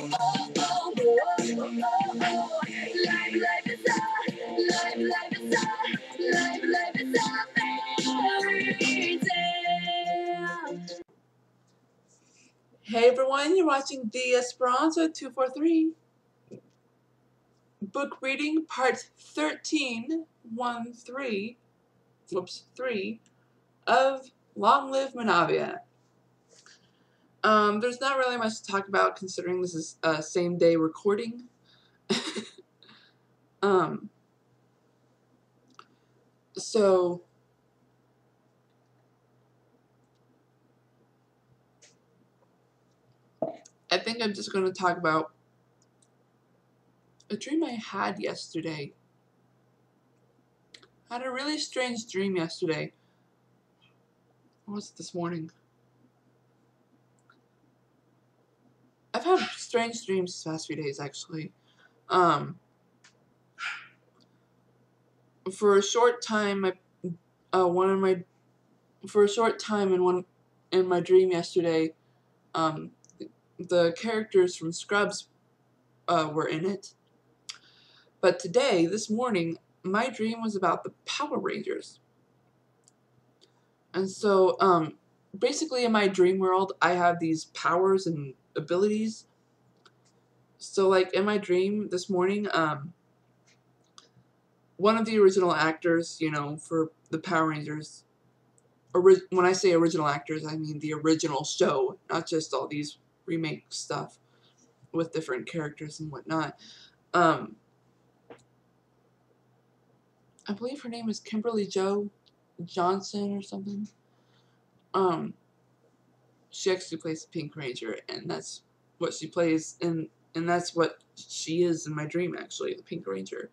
Hey everyone, you're watching the Esperanza 243 book reading part 13, 3 of Long Live Menavia. There's not really much to talk about considering this is a same day recording. So I think I'm just going to talk about a dream I had yesterday. I had a really strange dream yesterday. What was it this morning? I've had strange dreams these past few days, actually. For a short time, in my dream yesterday, the characters from Scrubs were in it. But today, this morning, my dream was about the Power Rangers. And so, basically in my dream world, I have these powers and abilities. So, like, in my dream this morning, one of the original actors, you know, for the Power Rangers, when I say original actors, I mean the original show, not just all these remake stuff with different characters and whatnot. I believe her name is Kimberly Jo Johnson or something. She actually plays the Pink Ranger, and that's what she plays, and that's what she is in my dream, actually, the Pink Ranger.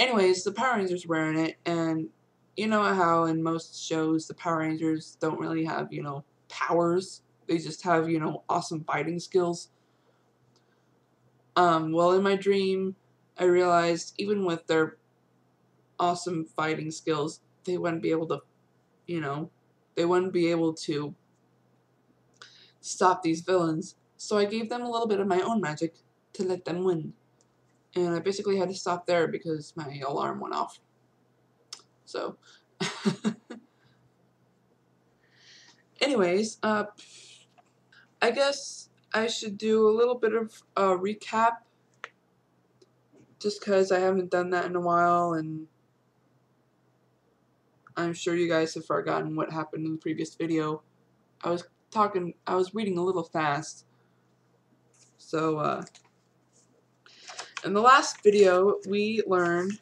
Anyways, the Power Rangers were in it, and you know how in most shows the Power Rangers don't really have, you know, powers. They just have, you know, awesome fighting skills. Well, in my dream, I realized even with their awesome fighting skills, they wouldn't be able to, you know, they wouldn't be able to stop these villains. So I gave them a little bit of my own magic to let them win. And I basically had to stop there because my alarm went off. So, anyways, I guess I should do a little bit of a recap, just because I haven't done that in a while, and I'm sure you guys have forgotten what happened in the previous video. I was reading a little fast. So, in the last video, we learned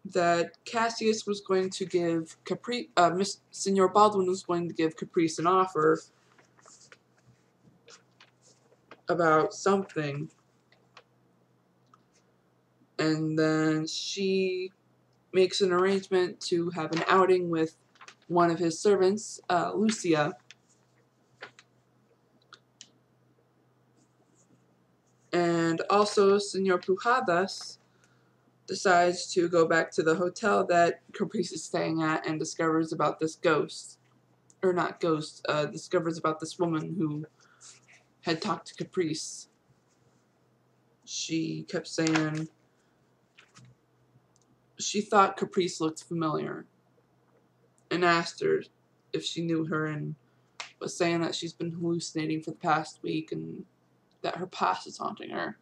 that Cassius was going to give Senor Baldwin was going to give Caprice an offer about something, and then she makes an arrangement to have an outing with one of his servants, Lucia. And also, Senor Pujadas decides to go back to the hotel that Caprice is staying at and discovers about this ghost. Or not ghost, discovers about this woman who had talked to Caprice. She kept saying she thought Caprice looked familiar and asked her if she knew her, and was saying that she's been hallucinating for the past week and that her past is haunting her.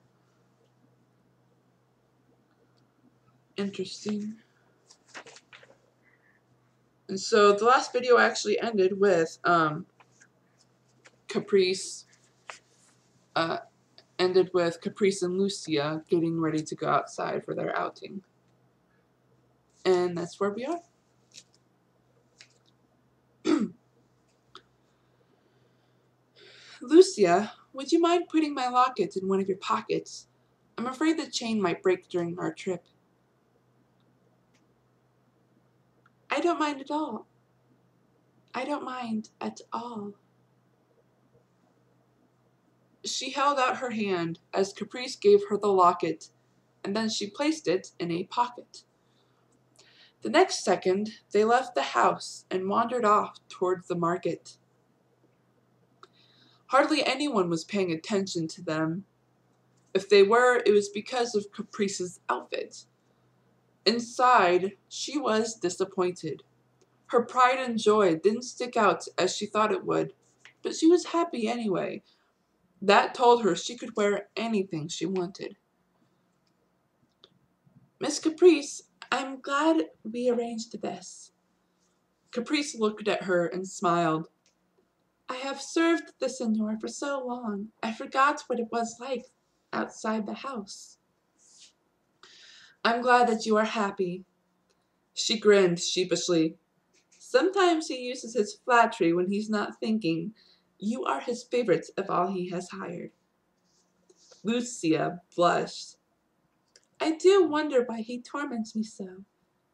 Interesting. And so the last video actually ended with Caprice and Lucia getting ready to go outside for their outing. And that's where we are. Lucia, would you mind putting my locket in one of your pockets? I'm afraid the chain might break during our trip. I don't mind at all. I don't mind at all. She held out her hand as Caprice gave her the locket, and then she placed it in a pocket. The next second, they left the house and wandered off towards the market. Hardly anyone was paying attention to them. If they were, it was because of Caprice's outfit. Inside, she was disappointed. Her pride and joy didn't stick out as she thought it would, but she was happy anyway. That told her she could wear anything she wanted. Miss Caprice, I'm glad we arranged this. Caprice looked at her and smiled. I have served the Senor for so long, I forgot what it was like outside the house. I'm glad that you are happy. She grinned sheepishly. Sometimes he uses his flattery when he's not thinking. You are his favorite of all he has hired. Lucia blushed. I do wonder why he torments me so.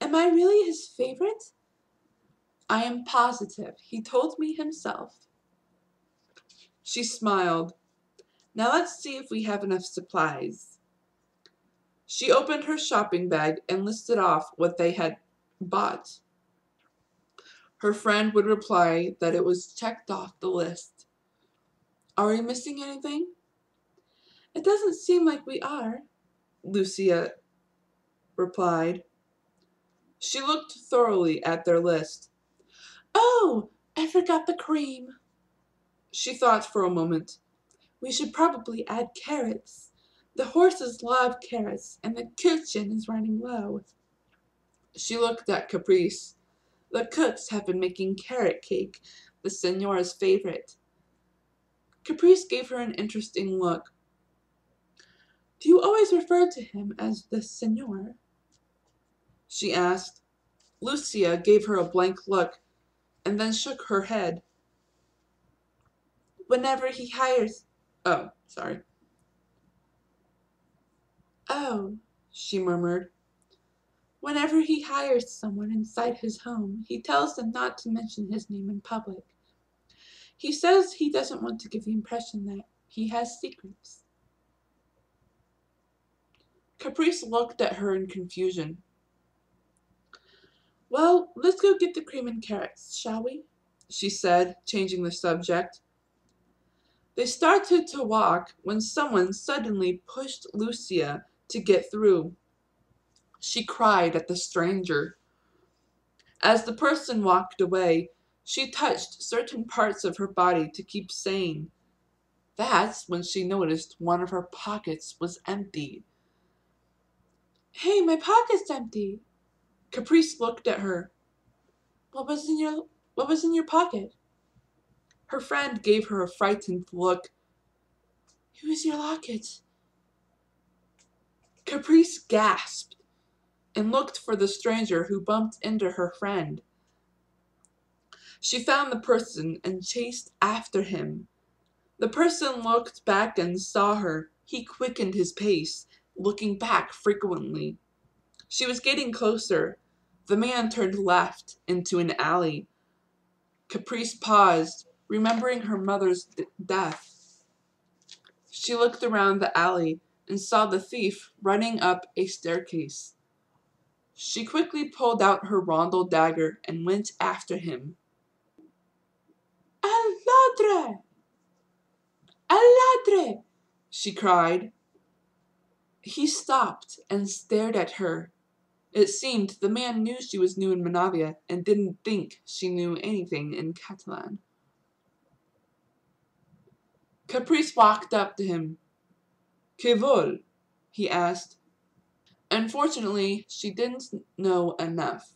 Am I really his favorite? I am positive. He told me himself. She smiled. Now let's see if we have enough supplies. She opened her shopping bag and listed off what they had bought. Her friend would reply that it was checked off the list. Are we missing anything? It doesn't seem like we are, Lucia replied. She looked thoroughly at their list. Oh, I forgot the cream. She thought for a moment. We should probably add carrots. The horses love carrots, and the kitchen is running low. She looked at Caprice. The cooks have been making carrot cake, the Senor's favorite. Caprice gave her an interesting look. Do you always refer to him as the Senor? She asked. Lucia gave her a blank look, and then shook her head. Whenever he hires... Oh, she murmured. Whenever he hires someone inside his home, he tells them not to mention his name in public. He says he doesn't want to give the impression that he has secrets. Caprice looked at her in confusion. Well, let's go get the cream and carrots, shall we? She said, changing the subject. They started to walk when someone suddenly pushed Lucia to get through. She cried at the stranger. As the person walked away, she touched certain parts of her body to keep sane. That's when she noticed one of her pockets was empty. Hey, my pocket's empty. Caprice looked at her. What was in your pocket? Her friend gave her a frightened look. It was your locket. Caprice gasped and looked for the stranger who bumped into her friend. She found the person and chased after him. The person looked back and saw her. He quickened his pace, looking back frequently. She was getting closer. The man turned left into an alley. Caprice paused, remembering her mother's death. She looked around the alley and saw the thief running up a staircase. She quickly pulled out her rondel dagger and went after him. "Al ladre! Al ladre!" she cried. He stopped and stared at her. It seemed the man knew she was new in Menavia and didn't think she knew anything in Catalan. Caprice walked up to him. "Que vol?" he asked. Unfortunately, she didn't know enough.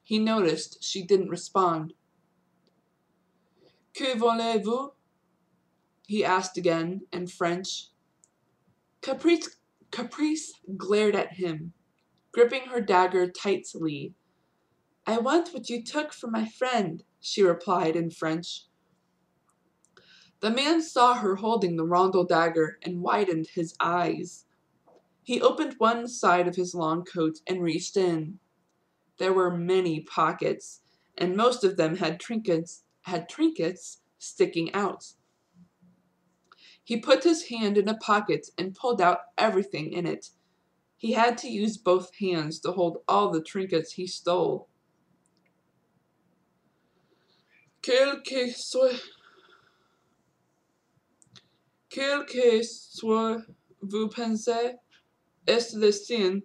He noticed she didn't respond. "Que voulez-vous?" he asked again in French. Caprice glared at him, gripping her dagger tightly. "I want what you took from my friend," she replied in French. The man saw her holding the rondel dagger and widened his eyes. He opened one side of his long coat and reached in. There were many pockets, and most of them had trinkets sticking out. He put his hand in a pocket and pulled out everything in it. He had to use both hands to hold all the trinkets he stole. Quel que soit vous pensez, est le signe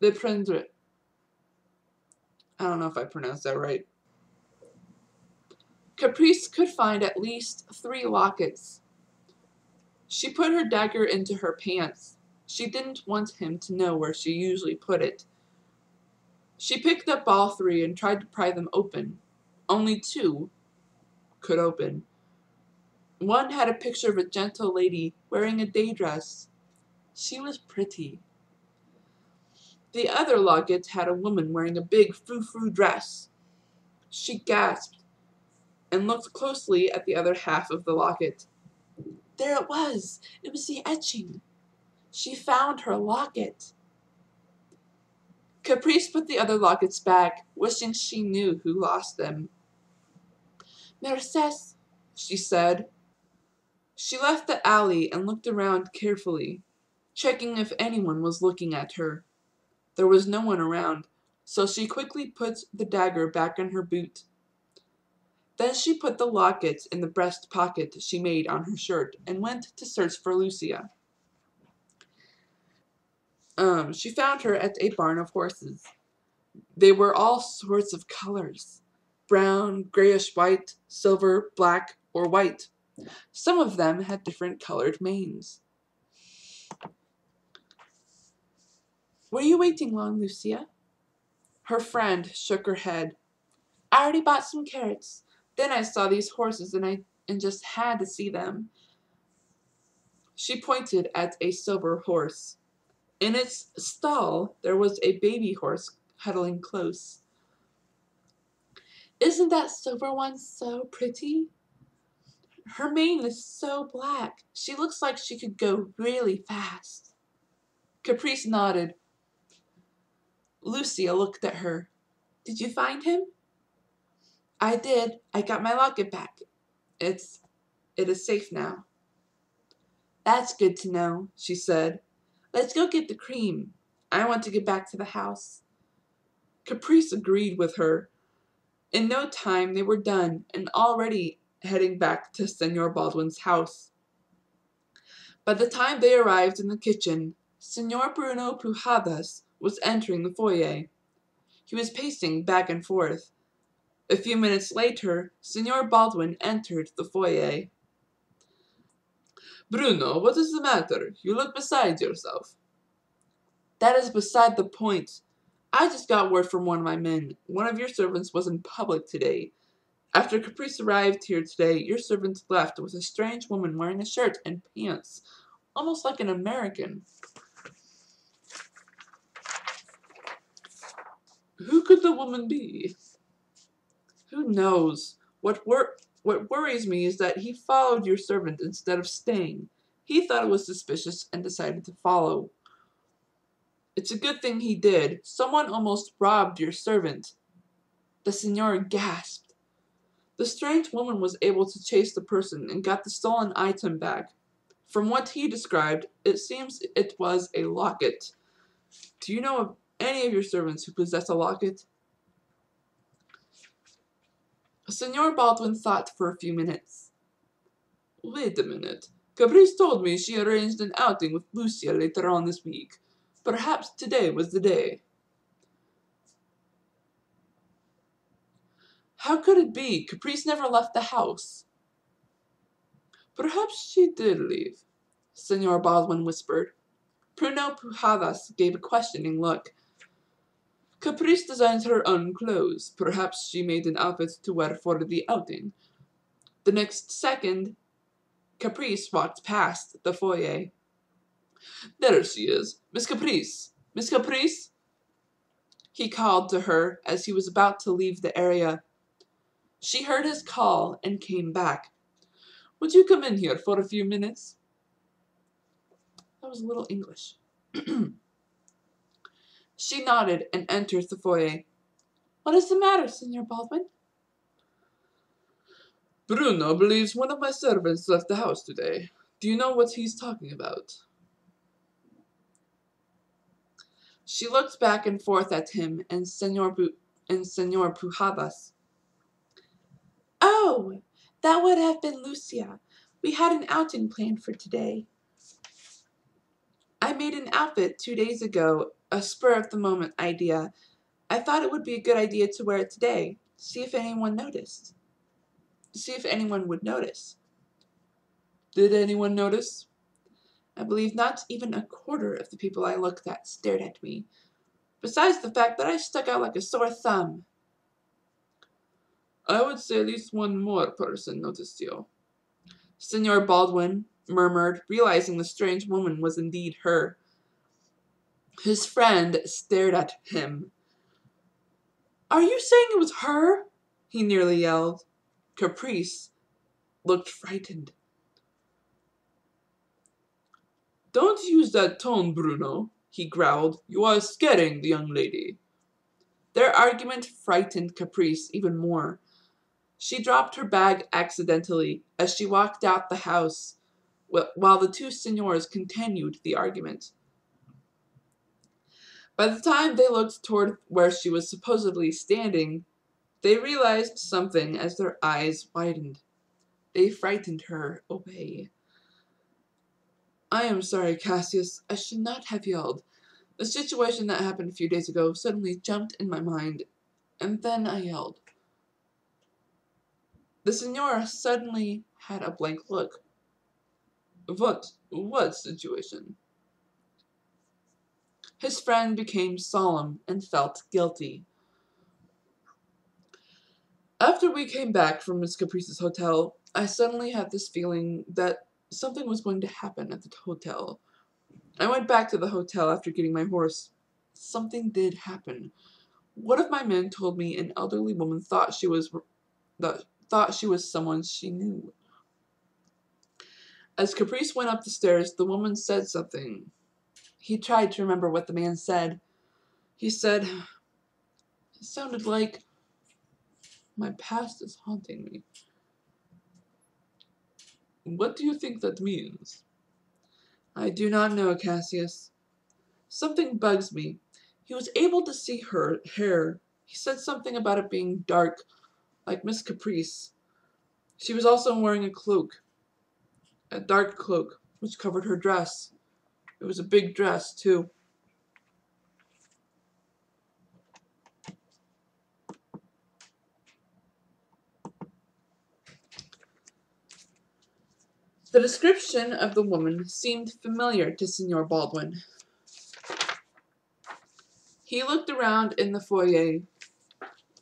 de prendre. I don't know if I pronounced that right. Caprice could find at least 3 lockets. She put her dagger into her pants. She didn't want him to know where she usually put it. She picked up all 3 and tried to pry them open. Only 2 could open. One had a picture of a gentle lady wearing a day dress. She was pretty. The other locket had a woman wearing a big frou-frou dress. She gasped and looked closely at the other half of the locket. There it was! It was the etching! She found her locket! Caprice put the other lockets back, wishing she knew who lost them. Merces, she said. She left the alley and looked around carefully, checking if anyone was looking at her. There was no one around, so she quickly put the dagger back in her boot. Then she put the locket in the breast pocket she made on her shirt and went to search for Lucia. She found her at a barn of horses. They were all sorts of colors: brown, grayish-white, silver, black, or white. Some of them had different colored manes. Were you waiting long, Lucia? Her friend shook her head. I already bought some carrots. Then I saw these horses and just had to see them. She pointed at a silver horse. In its stall, there was a baby horse huddling close. Isn't that silver one so pretty? Her mane is so black. She looks like she could go really fast. Caprice nodded. Lucia looked at her. Did you find him? I did. I got my locket back. It is safe now. That's good to know, she said. Let's go get the cream. I want to get back to the house. Caprice agreed with her. In no time they were done and already heading back to Senor Baldwin's house. By the time they arrived in the kitchen, Senor Bruno Pujadas was entering the foyer. He was pacing back and forth. A few minutes later, Senor Baldwin entered the foyer. Bruno, what is the matter? You look beside yourself. That is beside the point. I just got word from one of my men. One of your servants was in public today. After Caprice arrived here today, your servant left with a strange woman wearing a shirt and pants, almost like an American. Who could the woman be? Who knows? What worries me is that he followed your servant instead of staying. He thought it was suspicious and decided to follow. It's a good thing he did. Someone almost robbed your servant. The senor gasped. The strange woman was able to chase the person and got the stolen item back. From what he described, it seems it was a locket. Do you know of any of your servants who possess a locket? Senor Baldwin thought for a few minutes. Wait a minute. Caprice told me she arranged an outing with Lucia later on this week. Perhaps today was the day. How could it be? Caprice never left the house. Perhaps she did leave, Senor Baldwin whispered. Bruno Pujadas gave a questioning look. Caprice designed her own clothes. Perhaps she made an outfit to wear for the outing. The next second, Caprice walked past the foyer. There she is. Miss Caprice! Miss Caprice! He called to her as he was about to leave the area. She heard his call and came back. Would you come in here for a few minutes? That was a little English. She nodded and entered the foyer. What is the matter, Senor Baldwin? Bruno believes one of my servants left the house today. Do you know what he's talking about? She looked back and forth at him and Senor Pujadas. "Oh, that would have been Lucia. We had an outing planned for today. I made an outfit 2 days ago, a spur-of-the-moment idea. I thought it would be a good idea to wear it today, see if anyone would notice." Did anyone notice? I believe not even a quarter of the people I looked at stared at me, besides the fact that I stuck out like a sore thumb. I would say at least one more person noticed you, Senor Baldwin murmured, realizing the strange woman was indeed her. His friend stared at him. Are you saying it was her? He nearly yelled. Caprice looked frightened. Don't use that tone, Bruno, he growled. You are scaring the young lady. Their argument frightened Caprice even more. She dropped her bag accidentally as she walked out the house, while the two signors continued the argument. By the time they looked toward where she was supposedly standing, they realized something as their eyes widened. They frightened her away. I am sorry, Cassius. I should not have yelled. The situation that happened a few days ago suddenly jumped in my mind, and then I yelled. The Signora suddenly had a blank look. What situation? His friend became solemn and felt guilty. After we came back from Miss Caprice's hotel, I suddenly had this feeling that something was going to happen at the hotel. I went back to the hotel after getting my horse. Something did happen. One of my men told me an elderly woman thought she was someone she knew. As Caprice went up the stairs, the woman said something. He tried to remember what the man said. He said, it sounded like, my past is haunting me. What do you think that means? I do not know, Cassius. Something bugs me. He was able to see her hair. He said something about it being dark, like Miss Caprice. She was also wearing a cloak, a dark cloak, which covered her dress. It was a big dress, too. The description of the woman seemed familiar to Signor Baldwin. He looked around in the foyer.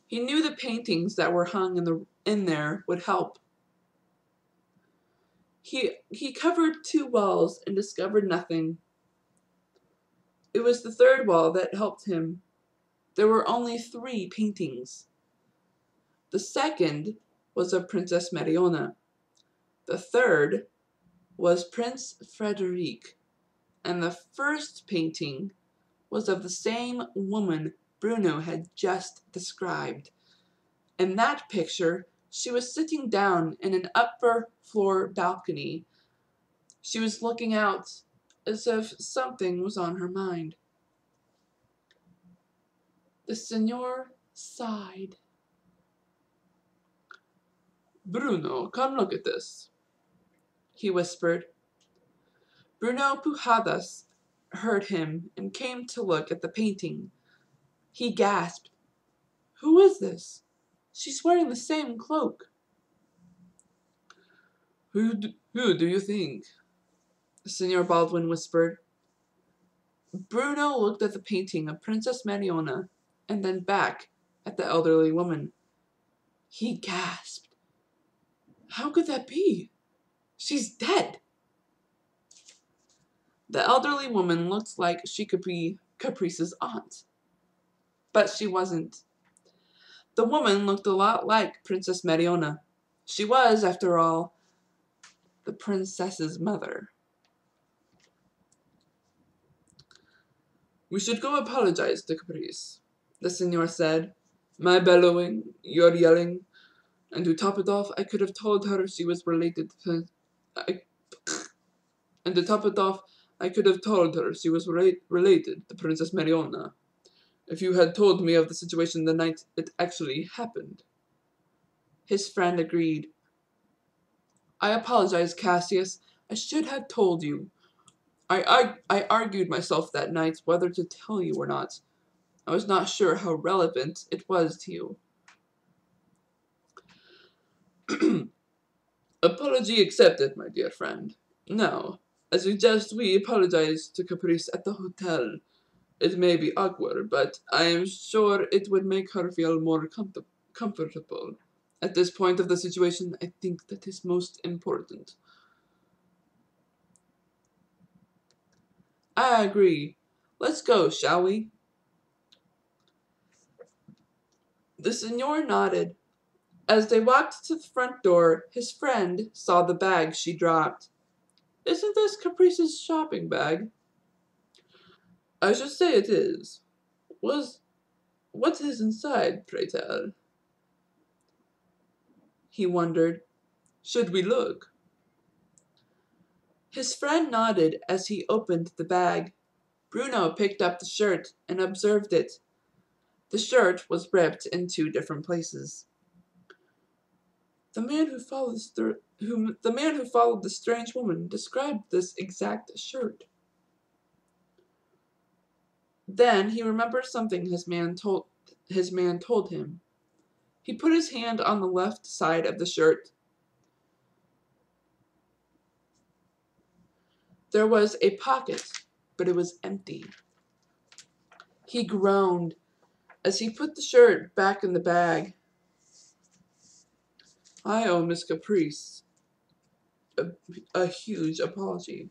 He knew the paintings that were hung in there would help. He covered 2 walls and discovered nothing. It was the 3rd wall that helped him. There were only 3 paintings. The 2nd was of Princess Mariona. The 3rd was Prince Frederic. And the 1st painting was of the same woman Bruno had just described. In that picture, she was sitting down in an upper floor balcony. She was looking out as if something was on her mind. The Signor sighed. Bruno, come look at this, he whispered. Bruno Pujadas heard him and came to look at the painting. He gasped. Who is this? She's wearing the same cloak. Who do you think? Senor Baldwin whispered. Bruno looked at the painting of Princess Mariona and then back at the elderly woman. He gasped. How could that be? She's dead. The elderly woman looked like she could be Caprice's aunt. But she wasn't. The woman looked a lot like Princess Mariona. She was, after all, the princess's mother. We should go apologize to Caprice, the Signor said. My bellowing, your yelling, and to top it off, I could have told her she was related to... And to top it off, I could have told her she was related to Princess Mariona, if you had told me of the situation the night it actually happened. His friend agreed. I apologize, Cassius. I should have told you. I argued myself that night whether to tell you or not. I was not sure how relevant it was to you. Apology accepted, my dear friend. Now, I suggest we apologize to Caprice at the hotel. It may be awkward, but I am sure it would make her feel more comfortable. At this point of the situation, I think that is most important. I agree. Let's go, shall we? The Signor nodded. As they walked to the front door, his friend saw the bag she dropped. Isn't this Caprice's shopping bag? I should say it is. What is inside, pray tell? He wondered. Should we look? His friend nodded as he opened the bag. Bruno picked up the shirt and observed it. The shirt was ripped in 2 different places. The man who followed the strange woman described this exact shirt. Then he remembered something his man told him. He put his hand on the left side of the shirt. There was a pocket, but it was empty. He groaned as he put the shirt back in the bag. I owe Miss Caprice a huge apology.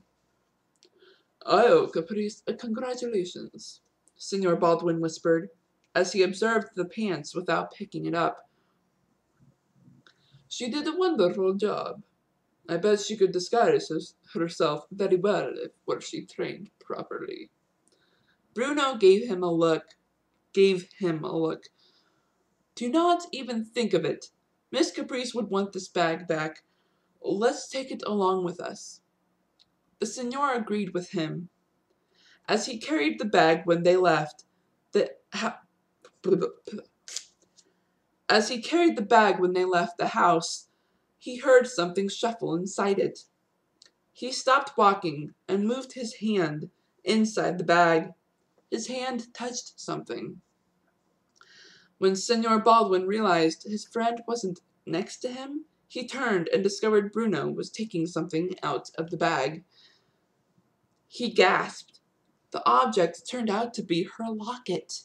I owe Caprice a congratulations, Signor Baldwin whispered, as he observed the pants without picking it up. She did a wonderful job. I bet she could disguise herself very well if were she trained properly. Bruno gave him a look. Do not even think of it. Miss Caprice would want this bag back. Let's take it along with us. The Signor agreed with him. As he carried the bag when they left the house, he heard something shuffle inside it. He stopped walking and moved his hand inside the bag. His hand touched something. When Signor Baldwin realized his friend wasn't next to him, he turned and discovered Bruno was taking something out of the bag. He gasped. The object turned out to be her locket.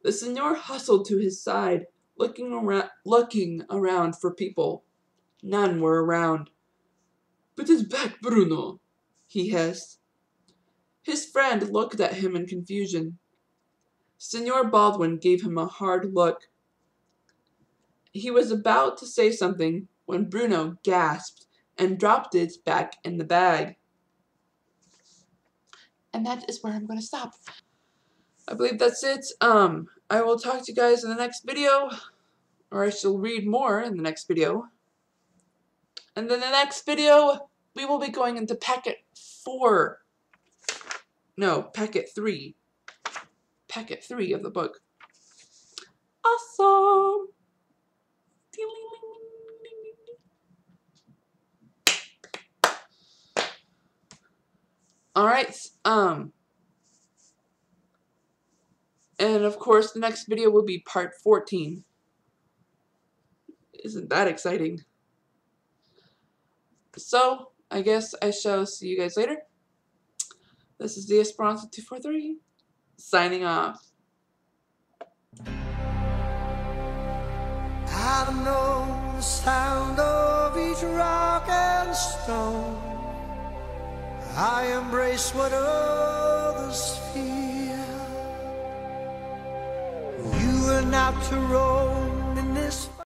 The Signor hustled to his side, looking around for people. None were around. Put it back, Bruno, he hissed. His friend looked at him in confusion. Signor Baldwin gave him a hard look. He was about to say something when Bruno gasped and dropped it back in the bag. And that is where I'm going to stop. I believe that's it. I will talk to you guys in the next video, or I shall read more in the next video. And then the next video, we will be going into packet 3. Packet 3 of the book. Awesome! Alright, and of course the next video will be part 14. Isn't that exciting? So, I guess I shall see you guys later. This is the Esperanza 243, signing off. I know the sound of each rock and stone. I embrace what others fear. You are not to roam in this